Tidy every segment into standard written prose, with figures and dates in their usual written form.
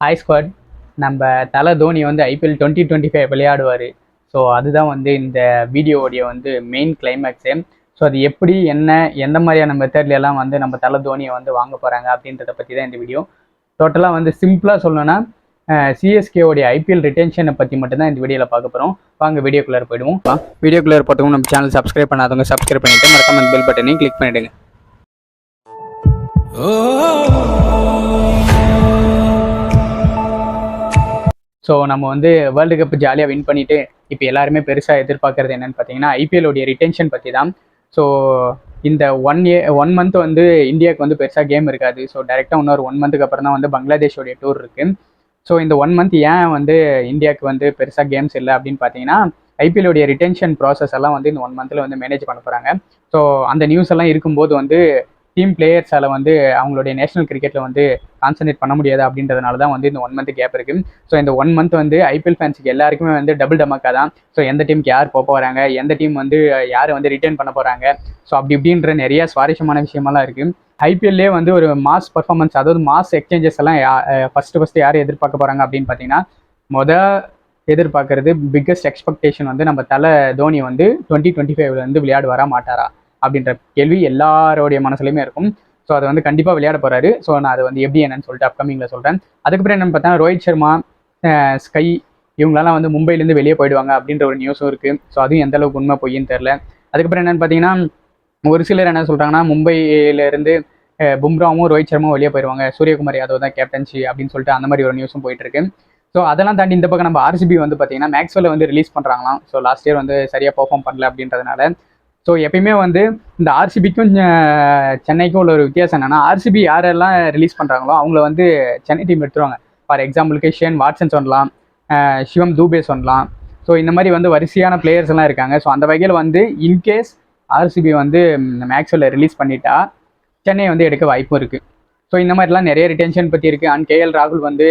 Hi squad. நம்ம தலை தோனி வந்து ஐபிஎல் 2025 விளையாடுவார். ஸோ அதுதான் வந்து இந்த வீடியோவுடைய வந்து மெயின் கிளைமேக்ஸு. ஸோ அது எப்படி எந்த மாதிரியான மெத்தட்லாம் வந்து நம்ம தலை தோனியை வந்து வாங்க போகிறாங்க அப்படின்றத பற்றி தான் இந்த வீடியோ. டோட்டலாக வந்து சிம்பிளாக சொல்லணும்னா சிஎஸ்கேவுடைய ஐபிஎல் ரிட்டென்ஷனை பற்றி மட்டும்தான் இந்த வீடியோவில் பார்க்க போகிறோம். வாங்க வீடியோக்குள்ளே போயிடுவோம். வீடியோக்குள்ளே போட்டவங்க நம்ம சேனல் சப்ஸ்கிரைப் பண்ணாதவங்க சப்ஸ்கிரைப் பண்ணிவிட்டு மறக்காம பெல் பட்டனையும் கிளிக் பண்ணிவிடுங்க. ஸோ நம்ம வந்து வேர்ல்டு கப் ஜாலியாக வின் பண்ணிவிட்டு இப்போ எல்லாருமே பெருசாக எதிர்பார்க்குறது என்னென்னு பார்த்தீங்கன்னா ஐபிஎல்லுடைய ரிட்டென்ஷன் பற்றி தான். ஸோ இந்த 1 மந்த் வந்து இந்தியாவுக்கு வந்து பெருசாக கேம் இருக்காது. ஸோ டேரெக்டாக இன்னொரு 1 மந்த்துக்கு அப்புறம் தான் வந்து பங்களாதேஷோடைய டூர் இருக்குது. ஸோ இந்த 1 மந்த் ஏன் வந்து இந்தியாவுக்கு வந்து பெருசாக கேம்ஸ் இல்லை அப்படின்னு பார்த்தீங்கன்னா ஐபிஎல்லுடைய ரிட்டென்ஷன் ப்ராசஸ் எல்லாம் வந்து இந்த 1 மந்தில் வந்து மேனேஜ் பண்ண போகிறாங்க. ஸோ அந்த நியூஸ் எல்லாம் இருக்கும்போது வந்து டீம் பிளேயர்ஸால் வந்து அவங்களுடைய நேஷனல் கிரிக்கெட்டில் வந்து கான்சன்ட்ரேட் பண்ண முடியாது அப்படின்றதுனால தான் வந்து இந்த 1 மந்த் கேப் இருக்குது. ஸோ இந்த 1 மந்த் வந்து ஐபிஎல் ஃபேன்ஸுக்கு எல்லாருக்குமே வந்து டபுள் டமக்கா தான். ஸோ எந்த டீமுக்கு யார் போக போகிறாங்க, எந்த டீம் வந்து யார் வந்து ரிட்டர்ன் பண்ண போகிறாங்க, ஸோ அப்படி இப்படின்ற நிறைய சுவாரஸ்யமான விஷயமெல்லாம் இருக்குது. ஐபிஎல்லே வந்து ஒரு மாஸ் பர்ஃபார்மன்ஸ், அதாவது மாஸ் எக்ஸ்சேஞ்சஸ் எல்லாம் ஃபஸ்ட்டு யார் எதிர்பார்க்க போகிறாங்க அப்படின்னு பார்த்தீங்கன்னா எதிர்பார்க்கறது பிக்கஸ்ட் எக்ஸ்பெக்டேஷன் வந்து நம்ம தலை தோனி வந்து 2025 வந்து விளையாடுவாரா மாட்டாரா அப்படின்ற கேள்வி எல்லாரோடைய மனசுலையுமே இருக்கும். ஸோ அதை வந்து கண்டிப்பாக விளையாட போகிறாரு. ஸோ நான் அது வந்து எப்படி என்னன்னு சொல்லிட்டு அப்கமிங்கில் சொல்கிறேன். அதுக்கப்புறம் என்னென்னு பார்த்தா ரோஹித் சர்மா, ஸ்கை இவங்களெல்லாம் வந்து மும்பைலேருந்து வெளியே போயிடுவாங்க அப்படின்ற ஒரு நியூஸும் இருக்குது. ஸோ அதுவும் எந்த அளவுக்கு உண்மை பொய்ன்னு தெரில. அதுக்கப்புறம் என்னென்னு பார்த்தீங்கன்னா ஒரு சிலர் என்ன சொல்கிறாங்கன்னா மும்பையிலேருந்து பும்ராவும் ரோஹித் சர்மாவும் வெளியே போயிடுவாங்க, சூரியகுமார் யாதவ் தான் கேப்டன்சி அப்படின்னு சொல்லிட்டு அந்த மாதிரி ஒரு நியூஸும் போயிட்டுருக்கு. ஸோ அதெல்லாம் தாண்டி இந்த பக்கம் நம்ம ஆர்சிபி வந்து பார்த்தீங்கன்னா மேக்ஸ்வெல்லை வந்து ரிலீஸ் பண்ணுறாங்களாம். ஸோ லாஸ்ட் இயர் வந்து சரியாக பெர்ஃபார்ம் பண்ணல அப்படின்றதுனால. ஸோ எப்பயுமே வந்து இந்த ஆர்சிபிக்கும் சென்னைக்கும் உள்ள ஒரு வித்தியாசம் என்னென்னா ஆர்சிபி யாரெல்லாம் ரிலீஸ் பண்ணுறாங்களோ அவங்கள வந்து சென்னை டீம் எடுத்துருவாங்க. ஃபார் எக்ஸாம்பிளுக்கு ஷேன் வாட்சன் சொல்லலாம், சிவம் தூபே சொல்லலாம். ஸோ இந்த மாதிரி வந்து வரிசையான பிளேயர்ஸ் எல்லாம் இருக்காங்க. ஸோ அந்த வகையில் வந்து இன்கேஸ் ஆர்சிபி வந்து மேக்ஸ்வெல்லை ரிலீஸ் பண்ணிட்டா சென்னை வந்து எடுக்க வாய்ப்பும் இருக்குது. ஸோ இந்த மாதிரிலாம் நிறைய ரிட்டென்ஷன் பற்றி இருக்குது. அண்ட் கேஎல் ராகுல் வந்து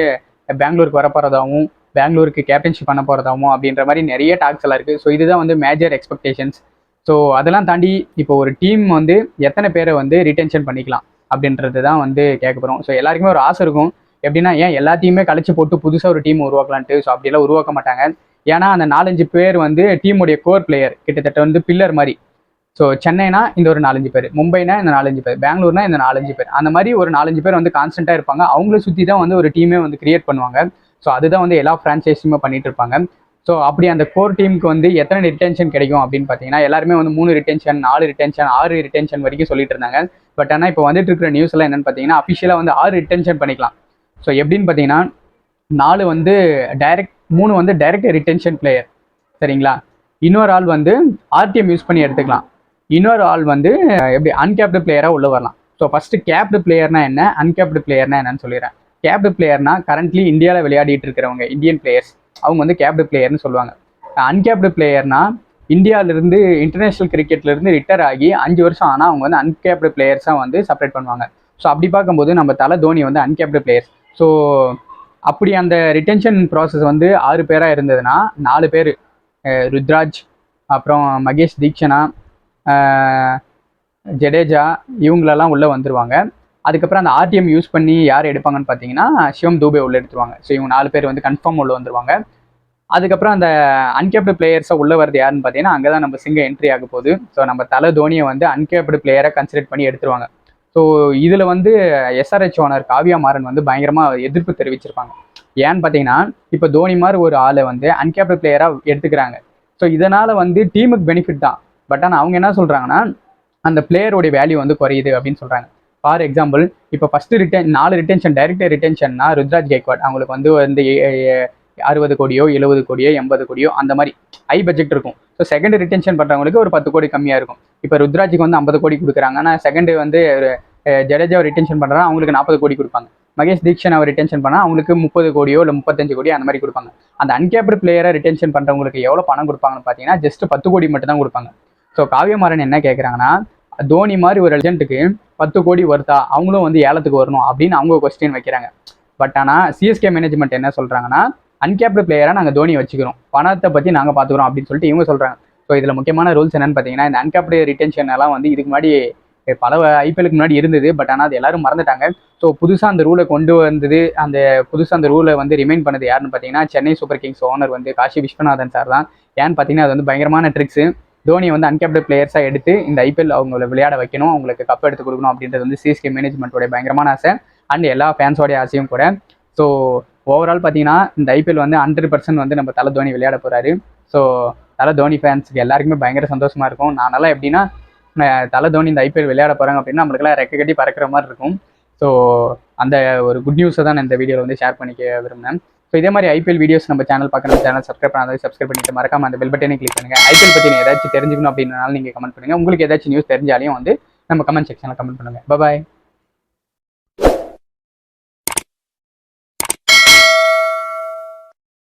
பெங்களூருக்கு வர போகிறதாகவும் பெங்களூருக்கு கேப்டன்ஷிப் பண்ண போகிறதாகவும் அப்படின்ற மாதிரி நிறைய டாக்ஸ் எல்லாம் இருக்குது. ஸோ இதுதான் வந்து மேஜர் எக்ஸ்பெக்டேஷன்ஸ். ஸோ அதெல்லாம் தாண்டி இப்போ ஒரு டீம் வந்து எத்தனை பேரை வந்து ரிட்டென்ஷன் பண்ணிக்கலாம் அப்படின்றது தான் வந்து கேட்க போகிறோம். ஸோ எல்லாருக்குமே ஒரு ஆசை இருக்கும், எப்படின்னா ஏன் எல்லாத்தையுமே கழிச்சு போட்டு புதுசாக ஒரு டீம் உருவாக்கலான்ட்டு. ஸோ அப்படியெல்லாம் உருவாக்க மாட்டாங்க. ஏன்னா அந்த 4-5 பேர் வந்து டீமுடைய கோர் பிளேயர், கிட்டத்தட்ட வந்து பில்லர் மாதிரி. ஸோ சென்னைனா இந்த ஒரு 4-5 பேர், மும்பைனா இந்த 4-5 பேர், பெங்களூர்னா இந்த 4-5 பேர், அந்த மாதிரி ஒரு 4-5 பேர் வந்து கான்ஸ்டன்ட்டாக இருப்பாங்க. அவங்கள சுற்றி தான் வந்து ஒரு டீமே வந்து கிரியேட் பண்ணுவாங்க. ஸோ அதுதான் வந்து எல்லா ஃப்ரான்ச்சைஸுமே பண்ணிட்டு இருப்பாங்க. ஸோ அப்படி அந்த கோர் டீமுக்கு வந்து எத்தனை ரிட்டென்ஷன் கிடைக்கும் அப்படின்னு பார்த்தீங்கன்னா எல்லாருமே வந்து 3 ரிட்டென்ஷன், 4 ரிட்டென்ஷன், 6 ரிட்டென்ஷன் வரைக்கும் சொல்லிட்டு இருந்தாங்க. பட் ஆனால் இப்போ வந்துட்டு இருக்கிற நியூஸ் எல்லாம் என்னன்னு பார்த்தீங்கன்னா அஃபிஷியலாக வந்து 6 ரிட்டென்ஷன் பண்ணிக்கலாம். ஸோ எப்படின்னு பார்த்தீங்கன்னா 3 வந்து டைரக்ட் ரிட்டென்ஷன் பிளேயர், சரிங்களா. இன்னொரு ஆள் வந்து ஆர்டிஎம் யூஸ் பண்ணி எடுத்துக்கலாம். இன்னொரு ஆள் வந்து எப்படி அன்கேப்டு பிளேயராக உள்ள வரலாம். ஸோ ஃபஸ்ட்டு கேப்டு பிளேயர்னா என்ன, அன்கேப்டு பிளேயர்னா என்னன்னு சொல்லிடுறேன். கேப்டு பிளேயர்னா கரண்ட்லி இந்தியாவில் விளையாடிட்டு இருக்கிறவங்க இந்தியன் பிளேயர்ஸ், அவங்க வந்து கேப்டு பிளேயர்னு சொல்லுவாங்க. அன்கேப்டு பிளேயர்னா இந்தியாவிலிருந்து இன்டர்நேஷ்னல் கிரிக்கெட்லேருந்து ரிட்டையர் ஆகி 5 வருஷம் ஆனால் அவங்க வந்து அன்கேப்டு பிளேயர்ஸாக வந்து செப்பரேட் பண்ணுவாங்க. ஸோ அப்படி பார்க்கும்போது நம்ம தலை தோனி வந்து அன்கேப்டு பிளேயர்ஸ். ஸோ அப்படி அந்த ரிட்டென்ஷன் ப்ராசஸ் வந்து 6 பேராக இருந்ததுன்னா 4 பேர் ருத்ராஜ், அப்புறம் மகேஷ் தீக்ஷனா, ஜடேஜா இவங்களெல்லாம் உள்ளே வந்துடுவாங்க. அதுக்கப்புறம் அந்த ஆர்டிஎம் யூஸ் பண்ணி யார் எடுப்பாங்கன்னு பார்த்தீங்கன்னா சிவம் தூபே உள்ள எடுத்துருவாங்க. ஸோ இவங்க 4 பேர் வந்து கன்ஃபார்ம் உள்ள வந்துருவாங்க. அதுக்கப்புறம் அந்த அன்கேப்டு பிளேயர்ஸை உள்ள வருது யாருன்னு பார்த்தீங்கன்னா அங்கே தான் நம்ம சிங்க என்ட்ரி ஆக போகுது. ஸோ நம்ம தலை தோனியை வந்து அன்கேப்டு பிளேயரை கன்சிடர் பண்ணி எடுத்துருவாங்க. ஸோ இதில் வந்து எஸ்ஆர்ஹெச் ஓனர் காவியா மாறன் வந்து பயங்கரமாக எதிர்ப்பு தெரிவிச்சிருப்பாங்க. ஏன்னு பார்த்தீங்கன்னா இப்போ தோனி மாதிரி ஒரு ஆளை வந்து அன்கேப்டு பிளேயராக எடுத்துக்கிறாங்க. ஸோ இதனால் வந்து டீமுக்கு பெனிஃபிட் தான். பட் ஆனால் அவங்க என்ன சொல்கிறாங்கன்னா அந்த பிளேயருடைய வேல்யூ வந்து குறையுது அப்படின்னு சொல்கிறாங்க. ஃபார் எக்ஸாம்பிள் இப்போ ஃபஸ்ட்டு 4 ரிட்டென்ஷன் டைரக்ட் ரிட்டென்ஷன்னா ருத்ராஜ் கைக்வாட் அவங்களுக்கு வந்து 60 கோடியோ 70 கோடியோ 80 கோடியோ அந்த மாதிரி ஹை பட்ஜெட் இருக்கும். ஸோ செகண்ட் ரிட்டென்ஷன் பண்ணுறவங்களுக்கு ஒரு 10 கோடி கம்மியாக இருக்கும். இப்போ ருத்ராஜுக்கு வந்து 50 கோடி கொடுக்குறாங்க. ஆனால் செகண்டு வந்து ஜடேஜாவை ரிட்டென்ஷன் பண்ணுறாங்க, அவங்களுக்கு 40 கோடி கொடுப்பாங்க. மகேஷ் தீக்ஷன் அவர் ரிட்டென்ஷன் பண்ணால் அவங்களுக்கு 30 கோடியோ இல்லை 35 கோடியோ அந்த மாதிரி கொடுப்பாங்க. அந்த அன்கேப்டு பிளேயரை ரிட்டென்ஷன் பண்ணுறவங்களுக்கு எவ்வளோ பணம் கொடுப்பாங்கன்னு பார்த்தீங்கன்னா ஜஸ்ட் 10 கோடி மட்டும் தான் கொடுப்பாங்க. ஸோ காவியமாறன் என்ன கேட்குறாங்கன்னா தோனி மாதிரி ஒரு லெஜெண்டுக்கு 10 கோடி வருதா, அவங்களும் வந்து ஏலத்துக்கு வரணும் அப்படின்னு அவங்க கொஸ்டின் வைக்கிறாங்க. பட் ஆனால் சிஎஸ்கே மேனேஜ்மெண்ட் என்ன சொல்கிறாங்கன்னா அன்கேப்டு பிளேயராக நாங்கள் தோனி வச்சுக்கிறோம், பணத்தை பற்றி நாங்கள் பார்த்துக்குறோம் அப்படின்னு சொல்லிட்டு இவங்க சொல்கிறாங்க. ஸோ இதில் முக்கியமான ரூல்ஸ் என்னென்னு பார்த்தீங்கன்னா இந்த அன்கேப்டு ரிட்டென்ஷன் எல்லாம் வந்து இதுக்கு முன்னாடி பல ஐபிஎலுக்கு முன்னாடி இருந்தது. பட் ஆனால் அது எல்லாரும் மறந்துட்டாங்க. ஸோ புதுசாக அந்த ரூலை கொண்டு வந்தது, புதுசாக அந்த ரூலை வந்து ரிமைண்ட் பண்ணது யாருன்னு பார்த்தீங்கன்னா சென்னை சூப்பர் கிங்ஸ் ஓனர் வந்து காஷி விஸ்வநாதன் சார் தான். ஏன்னு பார்த்தீங்கன்னா அது வந்து பயங்கரமான ட்ரிக்ஸு. தோனியை வந்து அன்கேப்டு பிளேயர்ஸாக எடுத்து இந்த ஐபிஎல் அவங்கள விளையாட வைக்கணும், அவங்களுக்கு கப் எடுத்து கொடுக்கணும் அப்படின்றது வந்து சிஎஸ்கே மேனேஜ்மெண்ட்டோடைய பயங்கரமான ஆசை அண்ட் எல்லா ஃபேன்ஸோடைய ஆசையும் கூட. ஸோ ஓவரால் பார்த்தீங்கன்னா இந்த ஐபிஎல் வந்து 100% வந்து நம்ம தலை தோனி விளையாட போகிறாரு. ஸோ தலை தோனி ஃபேன்ஸுக்கு எல்லாருக்குமே பயங்கர சந்தோஷமாக இருக்கும். நானெல்லாம் எப்படின்னா தலை தோனி இந்த ஐபிஎல் விளையாட போகிறாங்க அப்படின்னா நம்மளுக்குலாம் ரெக்க கட்டி பறக்கிற மாதிரி இருக்கும். ஸோ அந்த ஒரு குட் நியூஸை தான் நான் இந்த வீடியோவில் வந்து ஷேர் பண்ணிக்க விரும்பினேன். ஸோ இதே மாதிரி ஐபிஎல் வீடியோஸ் நம்ம சேனல் பார்க்கணும், சேனல் சப்ஸ்கிரைப் பண்ணாத சப்ஸ்கிரைப் பண்ணிட்டு மறக்காம அந்த பெல் பட்டனை கிளிக் பண்ணுங்கள். ஐபிஎல் பற்றி ஏதாச்சும் தெரிஞ்சுக்கணும் அப்படின்னாலும் நீங்கள் கமெண்ட் பண்ணுங்கள். உங்களுக்கு ஏதாச்சும் நியூஸ் தெரிஞ்சாலையும் வந்து நம்ம கமெண்ட் செக்ஷனில் கமெண்ட் பண்ணுங்கள். பாய்.